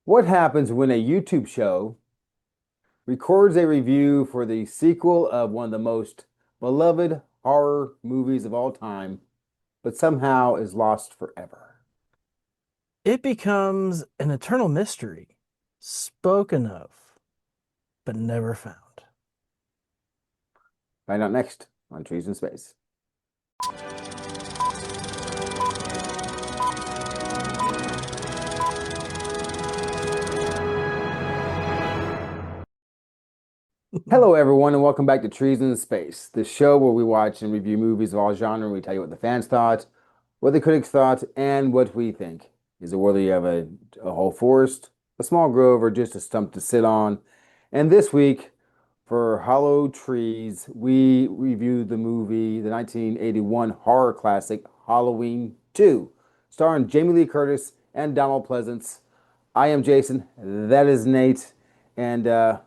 What happens when a YouTube show records a review for the sequel of one of the most beloved horror movies of all time, but somehow is lost forever? It becomes an eternal mystery, spoken of, but never found. Find out next on Trees in Space. Hello, everyone, and welcome back to Trees in Space, the show where we watch and review movies of all genres. We tell you what the fans thought, what the critics thought, and what we think. Is it worthy of a whole forest, a small grove, or just a stump to sit on? And this week, for Hollow Trees, we reviewed the movie, the 1981 horror classic Halloween 2, starring Jamie Lee Curtis and Donald Pleasance. I am Jason, that is Nate, and as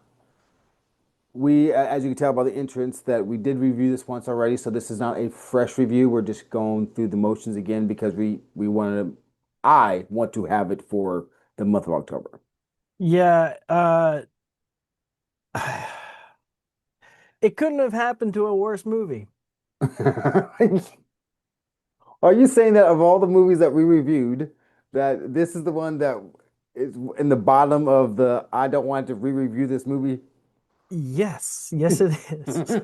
you can tell by the entrance, that we did review this once already, so this is not a fresh review. We're just going through the motions again because we wanted to, I want to have it for the month of October. Yeah, it couldn't have happened to a worse movie. Are you saying that of all the movies that we reviewed, that this is the one that is in the bottom of the I don't want to re-review this movie? Yes, yes, it is.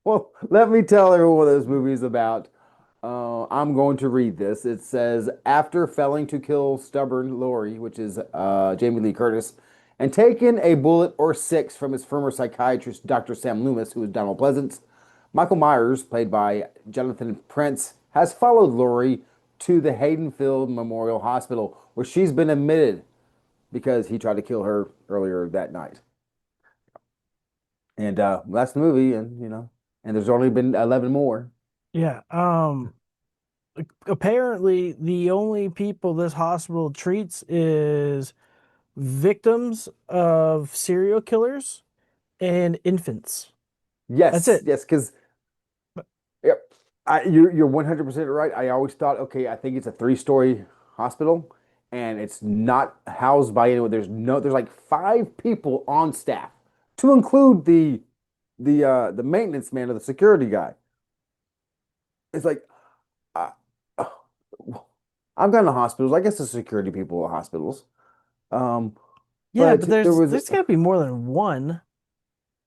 Well, let me tell everyone what this movie is about. I'm going to read this. It says, after failing to kill stubborn Lori, which is Jamie Lee Curtis, and taking a bullet or six from his former psychiatrist, Dr. Sam Loomis, who is Donald Pleasance, Michael Myers, played by Jonathan Prince, has followed Lori to the Haddonfield Memorial Hospital, where she's been admitted because he tried to kill her earlier that night. And that's the movie, and and there's only been 11 more. Yeah, apparently the only people this hospital treats is victims of serial killers and infants. That's Yes, it. yes, because yep, you're 100% right. I always thought, okay, I think it's a three-story hospital, and it's not housed by anyone. There's like five people on staff, to include the maintenance man or the security guy. It's like uh, uh, I've gone to hospitals. I guess the security people at hospitals. Um, Yeah, but but there was there's got to be more than one.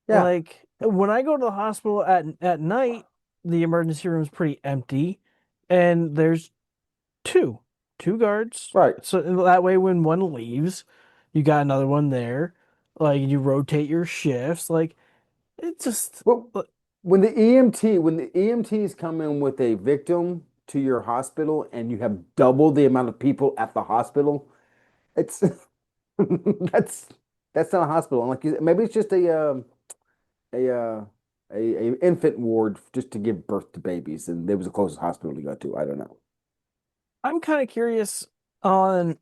yeah, Like when I go to the hospital at night, the emergency room is pretty empty, and there's two two guards. right. So that way, when one leaves, you got another one there. Like you rotate your shifts. Like it just Well, when the EMTs come in with a victim to your hospital and you have double the amount of people at the hospital, it's that's that's not a hospital. And like maybe it's just a uh, a infant ward just to give birth to babies, and it was the closest hospital to go to. I don't know. I'm kind of curious on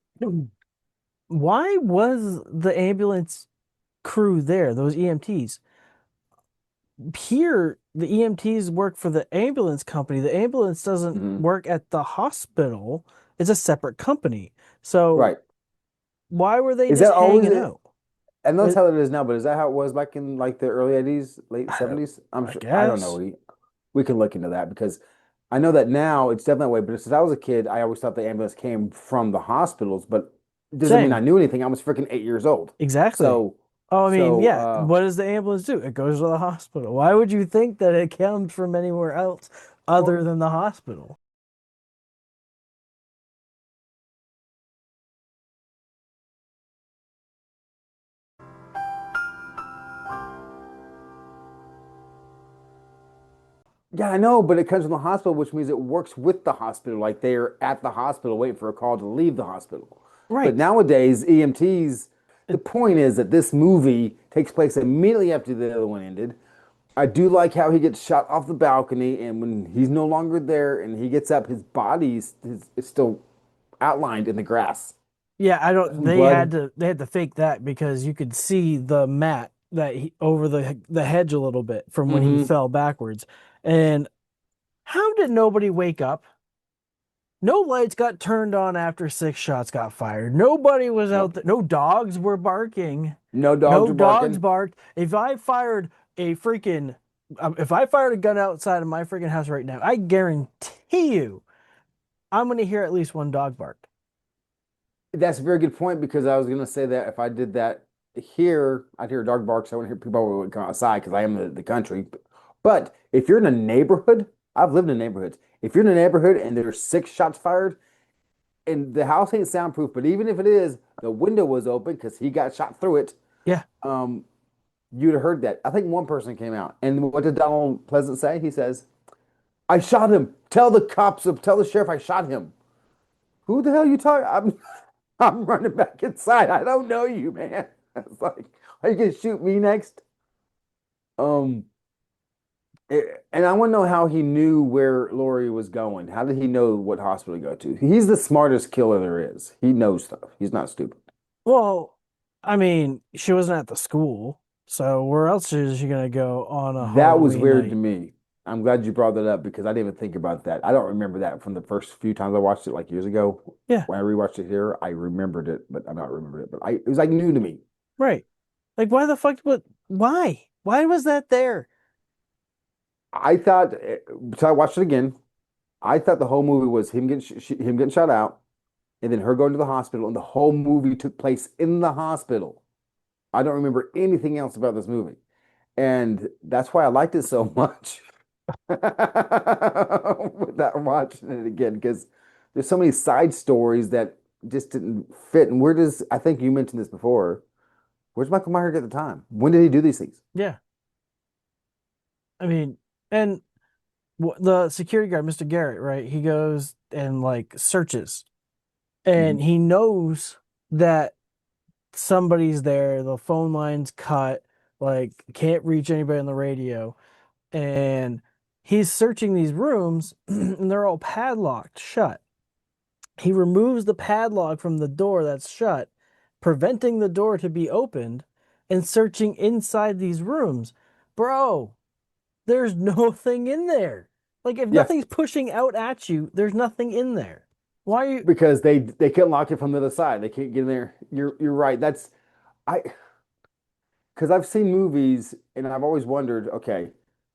why was the ambulance crew there, those EMTs. Here the EMTs work for the ambulance company. The ambulance doesn't Hmm. work at the hospital. It's a separate company. So Right? why were they Is just that always? hanging out? I know that's It, how it is now, but is that how it was back in like the early 80s, late I don't 70s? I'm I sure. I don't know. guess. We can look into that because I know that now it's definitely that way. But since I was a kid, I always thought the ambulance came from the hospitals, but it doesn't mean I Same. knew anything. I was freaking 8 years old. Exactly. So, Oh, I mean, so, yeah. What does the ambulance do? It goes to the hospital. Why would you think that it comes from anywhere else other well, than the hospital? yeah, I know, but it comes from the hospital, which means it works with the hospital. Like they're at the hospital waiting for a call to leave the hospital. But Right. nowadays, EMTs, the It, point is that this movie takes place immediately after the other one ended. I do like how he gets shot off the balcony, and when he's no longer there and he gets up, his body is still outlined in the grass. yeah, I don't. Some blood. They had to fake that because you could see the mat over the hedge a little bit from when he Hmm. fell backwards. And how did nobody wake up? No lights got turned on after 6 shots got fired. Nobody was out Nope. there. No dogs were barking. No dogs No are dogs barking. barked. If I fired a gun outside of my freaking house right now, I guarantee you, I'm going to hear at least one dog bark. That's a very good point because I was going to say that if I did that here, I'd hear a dog bark. So I wouldn't hear people would come outside because I am the country. But if you're in a neighborhood, I've lived in neighborhoods. If you're in a neighborhood and there's 6 shots fired and the house ain't soundproof, but even if it is, the window was open because he got shot through it. Yeah, Um, you'd have heard that. I think one person came out. And what did Donald Pleasant say? He says, I shot him. Tell the sheriff I shot him. Who the hell you talking? I'm running back inside. I don't know you, man. It's like, are you gonna shoot me next? Um, and I want to know how he knew where Lori was going. How did he know what hospital to go to? He's the smartest killer there is. He knows stuff. He's not stupid. well, I mean, she wasn't at the school, so where else is she gonna go on a That was Halloween weird to night? me. I'm glad you brought that up because I didn't even think about that. I don't remember that from the first few times I watched it like years ago. Yeah, When I rewatched it here, I remembered it, but I don't remember it. But it was like new to me. right. Like, why the fuck? What? Why? Why was that there? I thought, so I watched it again. I thought the whole movie was him getting shot out, and then her going to the hospital, and the whole movie took place in the hospital. I don't remember anything else about this movie, and that's why I liked it so much. Without watching it again, because there's so many side stories that just didn't fit. And where does I think you mentioned this before? Where's Michael Myers at the time? When did he do these things? Yeah, I mean, and the security guard, Mr. Garrett, right? He goes and like searches, and Mhm. he knows that somebody's there. The phone line's cut, like can't reach anybody on the radio, and he's searching these rooms, and they're all padlocked shut. He removes the padlock from the door that's shut, preventing the door to be opened, and searching inside these rooms. Bro, there's nothing in there. Like if Yeah, nothing's pushing out at you, there's nothing in there. Why are you? because they couldn't lock it from the other side. They can't get in there. You're right. That's I because I've seen movies and I've always wondered, okay,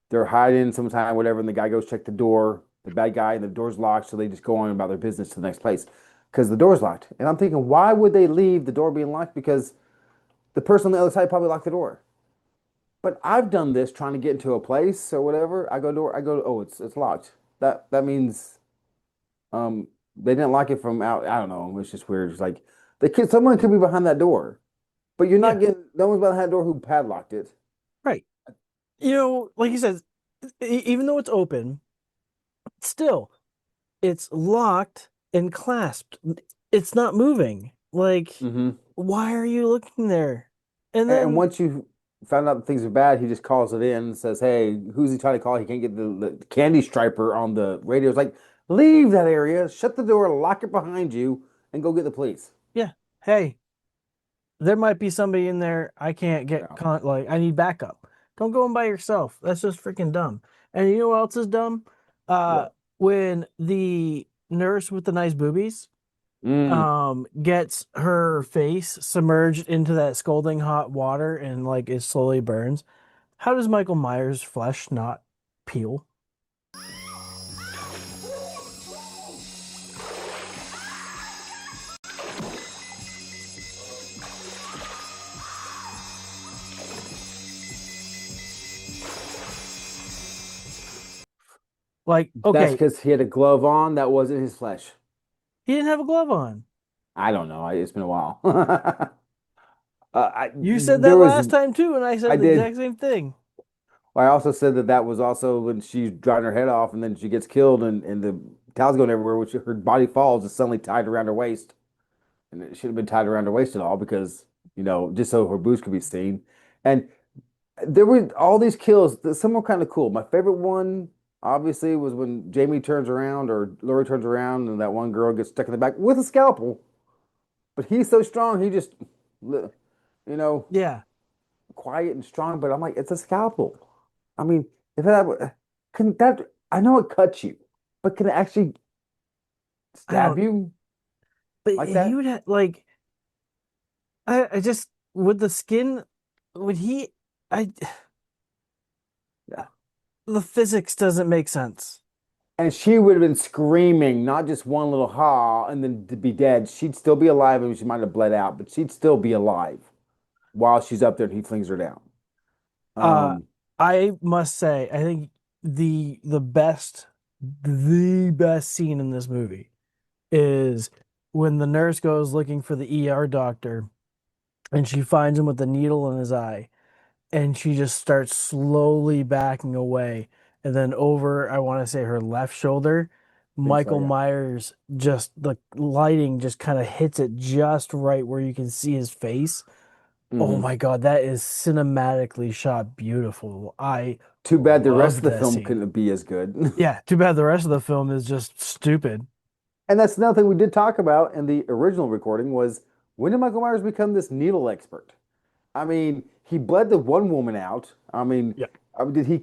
they're hiding sometime, whatever, and the guy goes check the door, the bad guy, and the door's locked, so they just go on about their business to the next place because the door's locked. And I'm thinking, why would they leave the door being locked? Because the person on the other side probably locked the door. But I've done this trying to get into a place or whatever. I go, oh, it's locked. That means they didn't lock it from out. I don't know. It's just weird. It's like someone could be behind that door, but you're Yeah, not getting no one's behind that door who padlocked it. right. Like he says, even though it's open, still it's locked and clasped. It's not moving. Like, Hmm. why are you looking there? And And then, once you found out that things are bad, he just calls it in and says, "Hey, who's he trying to call? He can't get the candy striper on the radio." It's like, leave that area, shut the door, lock it behind you, and go get the police. yeah, hey, there might be somebody in there. I can't Yeah. like, I need backup. Don't go in by yourself. That's just freaking dumb. And you know what else is dumb? Uh, What? when the nurse with the nice boobies Mm. gets her face submerged into that scalding hot water and like it slowly burns. How does Michael Myers' flesh not peel? Like, That's okay, because he had a glove on that wasn't his flesh. he didn't have a glove on. I don't know. It's been a while. You said There that was, last time too, and I I said the did. exact same thing. I also said that that was also when she's drying her head off and then she gets killed and the towel's going everywhere, which her body falls is suddenly tied around her waist. And it should have been tied around her waist at all because, just so her boobs could be seen. And there were all these kills. Some were kind of cool. My favorite one, obviously, was when Jamie turns around or Laurie turns around and that one girl gets stuck in the back with a scalpel. But he's so strong, he just, you know, Yeah, quiet and strong. But I'm like, it's a scalpel. I mean, if that can that, I know it cuts you, but can it actually? I stab don't, you but like he that? would have like I just with the skin would he I Yeah. the physics doesn't make sense. And she would have been screaming, not just one little ha, and then to be dead. She'd still be alive, and she might have bled out, but she'd still be alive while she's up there and he flings her down. Uh, Um, I must say, I think the best scene in this movie is when the nurse goes looking for the ER doctor and she finds him with the needle in his eye and she just starts slowly backing away and then over I want to say her left shoulder, I think so, Michael yeah. Myers just the lighting just kind of hits it just right where you can see his face. Oh Hmm. my God, that is cinematically shot beautiful. I Too bad the rest loved of the that film scene. couldn't be as good. Yeah, too bad the rest of the film is just stupid. And that's another thing we did talk about in the original recording was when did Michael Myers become this needle expert? I mean, he bled the one woman out. Yeah, Did he?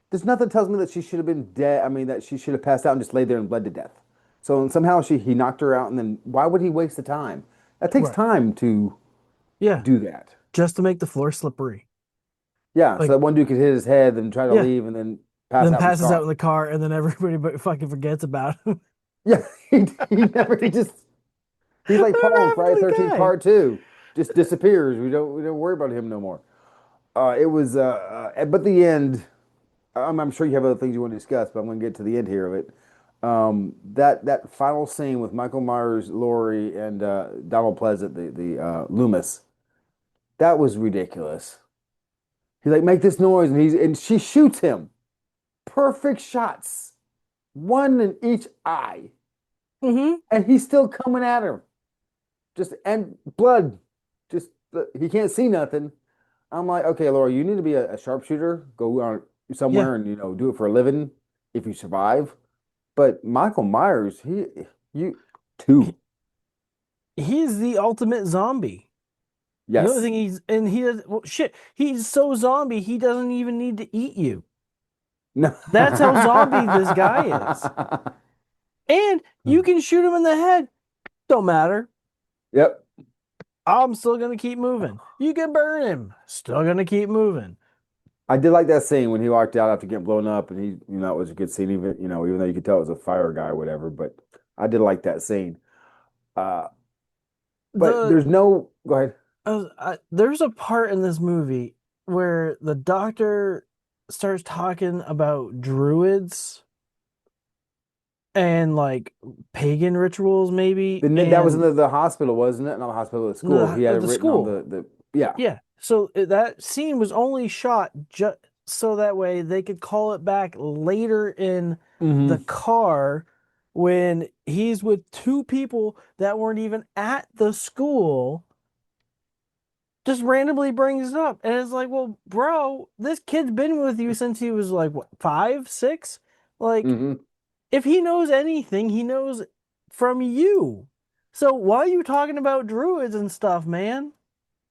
There's nothing that tells me that she should have been dead. I mean, that she should have passed out and just laid there and bled to death. So somehow he knocked her out, and then why would he waste the time? That takes right. time to Yeah, do that. just to make the floor slippery. Yeah, so Like, that one dude could hit his head and try to yeah, leave, and then pass then out in the passes out car. in the car, and then everybody fucking forgets about him. Yeah, he never he just he's like Whatever Paul in happened Friday to the 13th guy? Part Two, just disappears. We don't worry about him no more. It was but the end. I'm sure you have other things you want to discuss, but I'm going to get to the end here of it. That final scene with Michael Myers, Laurie, and Donald Pleasant, the Loomis, that was ridiculous. He's like, make this noise, and she shoots him. Perfect shots, one in each eye, Mm-hmm. and he's still coming at her. Just and blood, just he can't see nothing. I'm like, okay, Laura, you need to be a sharpshooter. Go on Yeah, somewhere and do it for a living if you survive. But Michael Myers, you he, two, he's the ultimate zombie. The only yes. thing he does well, shit. He's so zombie he doesn't even need to eat you. No. That's how zombie this guy is. And you can shoot him in the head. Don't matter. Yep. I'm still gonna keep moving. You can burn him. Still gonna keep moving. I did like that scene when he walked out after getting blown up, and it was a good scene, even though you could tell it was a fire guy or whatever. But I did like that scene. Uh, but The there's no. Go ahead. there's a part in this movie where the doctor starts talking about druids and like pagan rituals, maybe, That was in and the hospital, wasn't it? Not the hospital, the school. He had it the written on school. the yeah. Yeah. So that scene was only shot just so that way they could call it back later in the Hmm. car when he's with two people that weren't even at the school, just randomly brings it up. And it's like, well, bro, this kid's been with you since he was like, what, 5, 6? Like, Hmm. if he knows anything, he knows from you. So why are you talking about druids and stuff, man?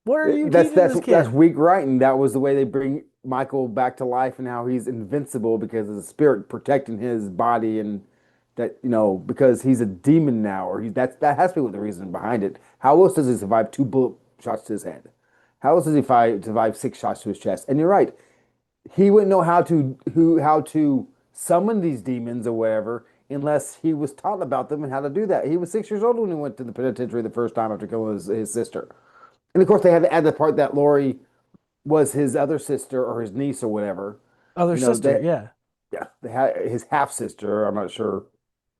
What are you That's teaching that's this that's kid? weak writing. That was the way they bring Michael back to life and how he's invincible because of the spirit protecting his body and that because he's a demon now or that has to be what the reason behind it. How else does he survive two bullet shots to his head? How else does he survive six shots to his chest? And you're right, he wouldn't know how to summon these demons or whatever unless he was taught about them and how to do that. He was 6 years old when he went to the penitentiary the first time after killing his sister. And of course, they had to add the part that Lori was his other sister or his niece or whatever. Other You know, sister, they yeah. yeah, they had his half sister. I'm not sure.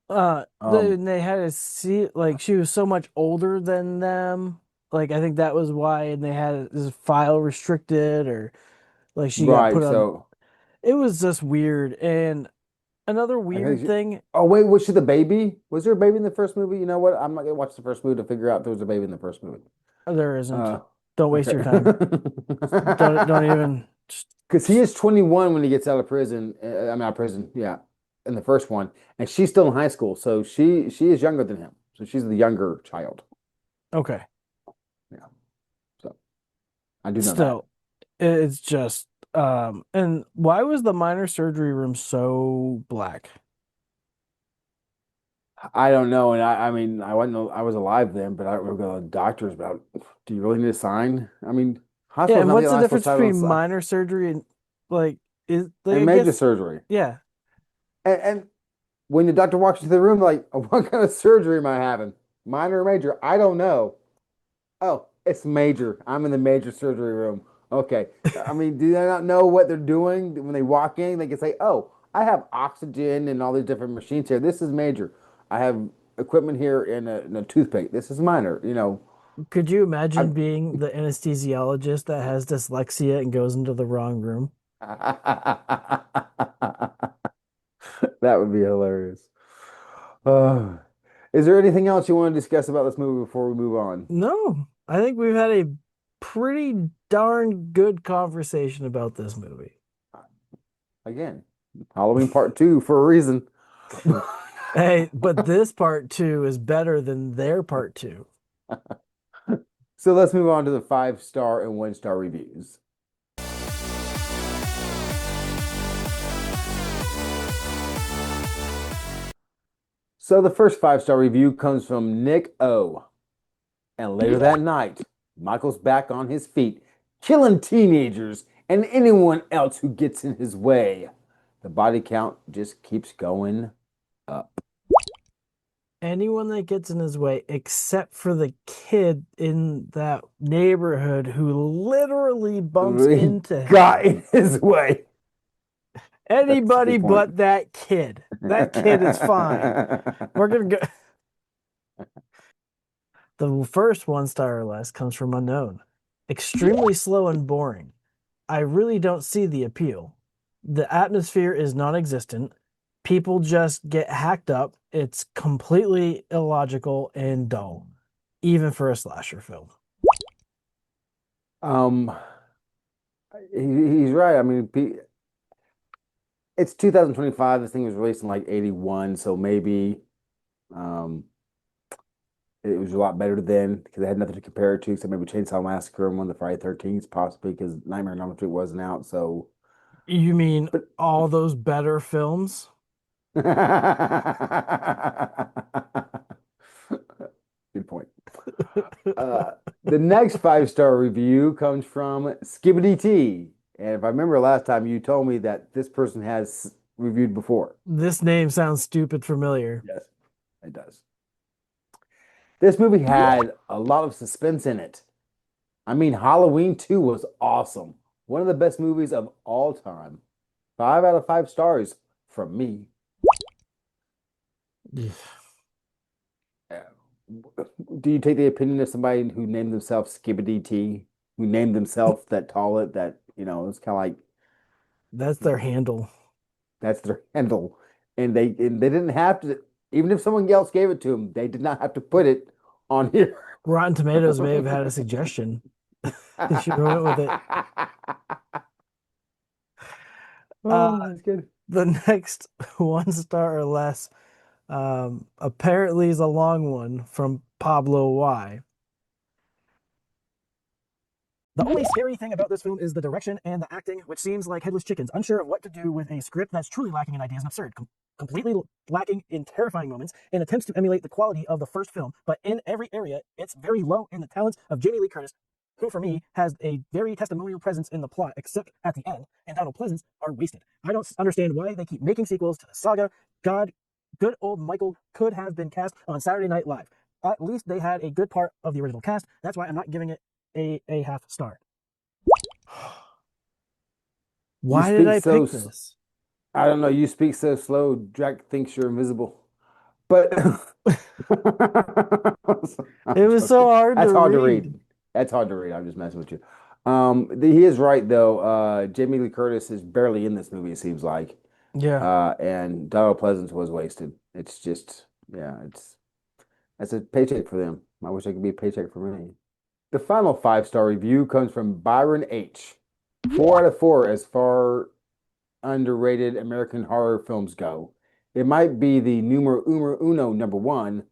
Um, They had to see like she was so much older than them. Like I think that was why, and they had this file restricted, or like she got right. put on. So It was just weird. And another I think. weird thing, Oh wait, was she the baby? Was there a baby in the first movie? You know what? I'm not gonna watch the first movie to figure out if there was a baby in the first movie. there isn't. Uh, Don't waste okay. your time. Don't even. Because he is 21 when he gets out of prison. I'm out of prison. Yeah, in the first one, and she's still in high school, so she is younger than him. So she's the younger child. Okay. Yeah. So I do know that. Still, it's just. And why was the minor surgery room so black? I don't know, and I mean, I was alive then, but I don't remember going to the doctors about. Do you really need a sign? I mean, Yeah, hospital's and not the what's the only hospital difference side on between side minor surgery and like is like I and major guess surgery. yeah. And when the doctor walks into the room, like, what kind of surgery am I having? Minor or major? I don't know. Oh, it's major. I'm in the major surgery room. Okay. I mean, do they not know what they're doing when they walk in? They can say, "Oh, I have oxygen and all these different machines here. This is major. I have equipment here and a toothpick. This is minor." Could you I imagine being the anesthesiologist that has dyslexia and goes into the wrong room? that would be hilarious. Uh, is there anything else you want to discuss about this movie before we move on? No, I think we've had a pretty darn good conversation about this movie. Again, Halloween Part 2 for a reason. Hey, but this part two is better than their part two. So let's move on to the 5-star and 1-star reviews. So the first 5-star review comes from Nick O. And later that night, Michael's back on his feet, killing teenagers and anyone else who gets in his way. The body count just keeps going up. Anyone that gets in his way, except for the kid in that neighborhood who literally bumps He into him. got in his way. That's a Anybody good point. but that kid. That kid is fine. We're gonna go. The first 1 star or less comes from unknown. Extremely slow and boring. I really don't see the appeal. The atmosphere is non existent. People just get hacked up. It's completely illogical and dull, even for a slasher film. Um, he's right. I mean, it's 2025. This thing was released in like 81, so maybe um, it was a lot better then because they had nothing to compare it to. So maybe Chainsaw Massacre and one of the Friday 13th, possibly because Nightmare on Elm Street wasn't out. So, You mean but all those better films? good point. Uh, the next 5-star review comes from Skibbity T. And if I remember last time, you told me that this person has reviewed before. This name sounds stupid familiar. Yes, it does. This movie had a lot of suspense in it. I mean, Halloween 2 was awesome. One of the best movies of all time. 5 out of 5 stars from me. Uh, Do you take the opinion of somebody who named themselves Skibbity T, who named themselves that tall it that, it's kind of like That's their handle. that's their handle. And they didn't have to, even if someone else gave it to them, they did not have to put it on here. Rotten Tomatoes may have had a suggestion. They should have went with it. Uh, Oh, that's good. the next 1 star or less apparently is a long one from Pablo Y. The only scary thing about this film is the direction and the acting, which seems like headless chickens, unsure of what to do with a script that's truly lacking in ideas and absurd, completely lacking in terrifying moments, and attempts to emulate the quality of the first film, but in every area, it's very low in the talents of Jamie Lee Curtis, who for me has a very testimonial presence in the plot, except at the end, and Donald Pleasance are wasted. I don't understand why they keep making sequels to the saga. God, good old Michael could have been cast on Saturday Night Live. At least they had a good part of the original cast. That's why I'm not giving it a half star. You Why did speak I so, pick this? I don't know, you speak so slow, Jack thinks you're invisible. But It I'm was so joking. hard to That's hard to read. read. That's hard to read. I'm just messing with you. He is right though. Jamie Lee Curtis is barely in this movie, it seems like. Yeah, And Donald Pleasance was wasted. It's just, yeah, that's a paycheck for them. I wish I could be a paycheck for me. The final 5-star review comes from Byron H. 4 out of 4 as far underrated American horror films go. It might be the numero uno number one.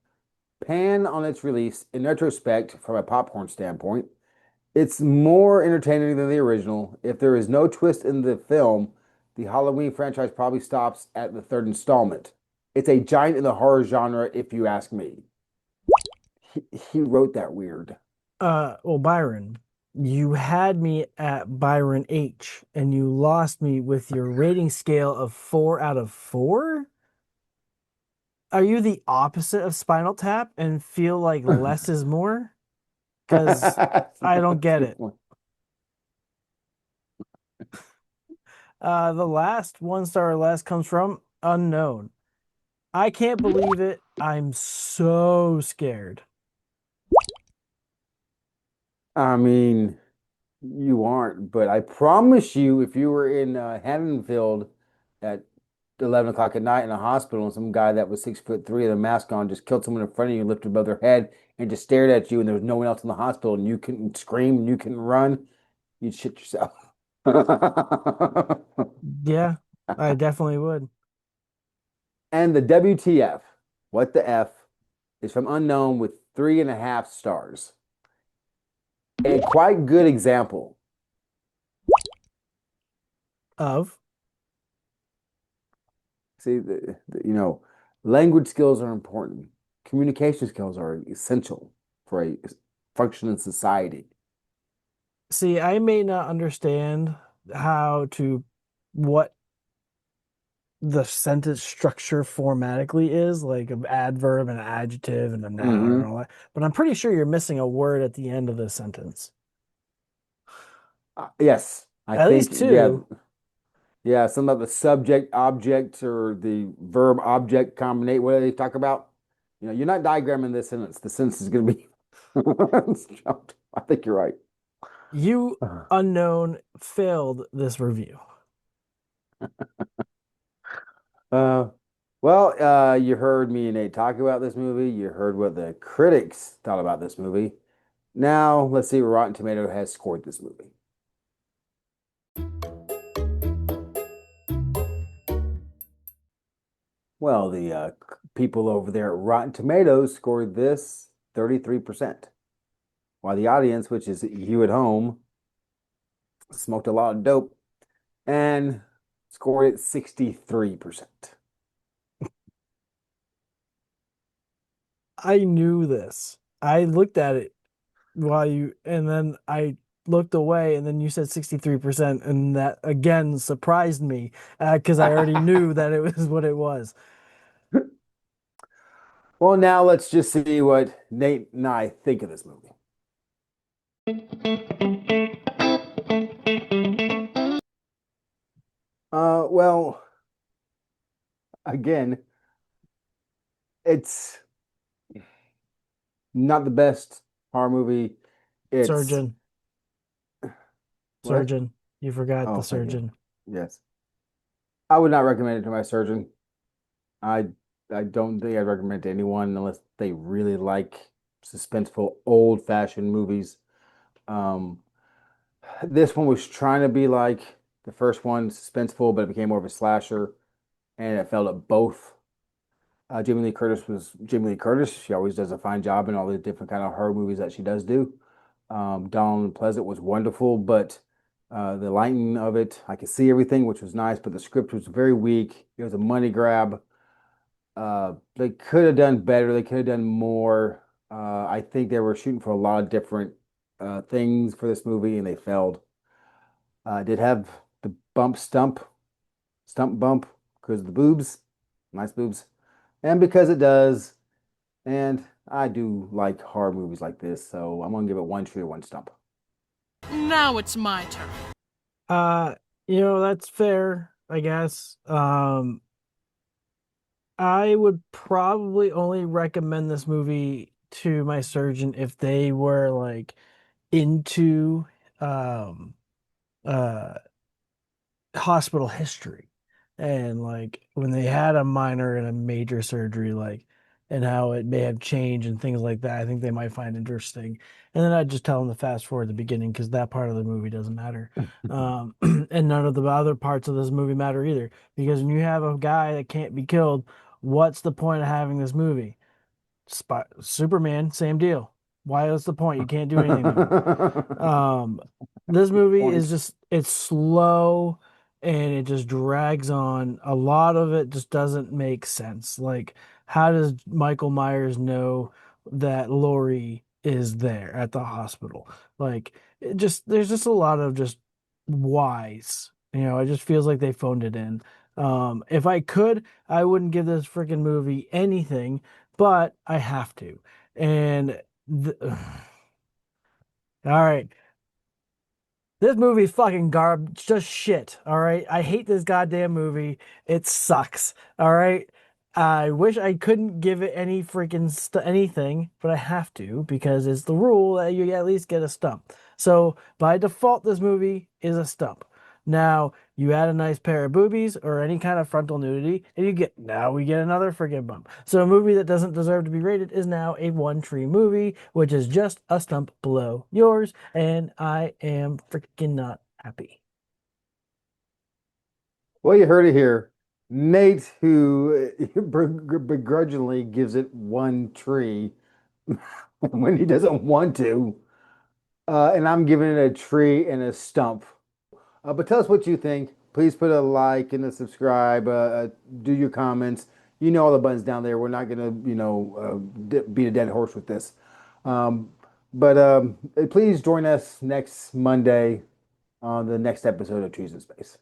Pan on its release, in retrospect, from a popcorn standpoint, it's more entertaining than the original. If there is no twist in the film, the Halloween franchise probably stops at the third installment. It's a giant in the horror genre, if you ask me. He wrote that weird. Well, Byron, you had me at Byron H, and you lost me with your rating scale of 4 out of 4. Are you the opposite of Spinal Tap and feel like less is more? Because That's I don't a get good it. point. The last 1 star or less comes from unknown. I can't believe it. I'm so scared. I mean, you aren't, but I promise you, if you were in Haddonfield at 11 o'clock at night in a hospital and some guy that was 6'3" with a mask on just killed someone in front of you, lifted above their head, and just stared at you, and there was no one else in the hospital, and you couldn't scream and you couldn't run, you'd shit yourself. Yeah, I definitely would. And the WTF, what the F, is from Unknown with 3.5 stars. A quite good example. Of See, language skills are important. Communication skills are essential for a functioning society. See, I may not understand how to what the sentence structure formatically is, like an adverb and an adjective and a noun and Hmm. all that, but I'm pretty sure you're missing a word at the end of this sentence. Yes, I At think, least yeah, two. yeah, some of the subject object or the verb object combinate, what do they talk about? You're not diagramming this sentence. The sentence is going to be, I think you're right. You unknown failed this review. Uh, you heard me and Nate talk about this movie. You heard what the critics thought about this movie. Now, let's see what Rotten Tomato has scored this movie. Well, the people over there at Rotten Tomatoes scored this 33%, while the audience, which is you at home, smoked a lot of dope and scored it 63%. I knew this. I looked at it and then I looked away, and then you said 63%, and that again surprised me because I already knew that it was what it was. Well, now let's just see what Nate and I think of this movie. Well, again, it's not the best horror movie. It's Surgeon, what? surgeon, you forgot the Oh, thank you. surgeon. Yes. I would not recommend it to my surgeon. I I don't think I'd recommend it to anyone unless they really like suspenseful, old-fashioned movies. Um, this one was trying to be like the first one, suspenseful, but it became more of a slasher, and it felt at both. Jamie Lee Curtis was Jamie Lee Curtis. She always does a fine job in all the different kind of horror movies that she does do. Donald Pleasant was wonderful, but the lighting of it, I could see everything, which was nice, but the script was very weak. It was a money grab. They could have done better. They could have done more. I think they were shooting for a lot of different things for this movie, and they failed. Did have the stump bump, because of the boobs, nice boobs, and because it does. And I do like horror movies like this, so I'm gonna give it one tree or one stump. Now it's my turn. Uh, that's fair, I guess. I would probably only recommend this movie to my surgeon if they were like into um uh hospital history, and like when they had a minor and a major surgery, like, and how it may have changed and things like that. I think they might find interesting. And then I'd just tell them to fast forward the beginning because that part of the movie doesn't matter. And none of the other parts of this movie matter either, because when you have a guy that can't be killed, what's the point of having this movie? Superman, same deal. What's the point? You can't do anything to him. Um, this movie is Point. just, it's slow. and it just drags on. A lot of it just doesn't make sense. Like, how does Michael Myers know that Lori is there at the hospital? Like, there's just a lot of just whys. It just feels like they phoned it in. If I could, I wouldn't give this freaking movie anything, but I have to. And all right. This movie's fucking garbage, just shit. All right. I hate this goddamn movie. It sucks. All right. I wish I couldn't give it any freaking anything, but I have to because it's the rule that you at least get a stump. So by default, this movie is a stump. Now you add a nice pair of boobies or any kind of frontal nudity, and we get another freaking bump. So a movie that doesn't deserve to be rated is now a one tree movie, which is just a stump below yours, and I am freaking not happy. Well, you heard it here. Nate, who begrudgingly gives it one tree when he doesn't want to, and I'm giving it a tree and a stump. But tell us what you think. Please put a like and a subscribe. Do your comments. You know all the buttons down there. We're not gonna, beat a dead horse with this. Um, but please join us next Monday on the next episode of Trees in Space.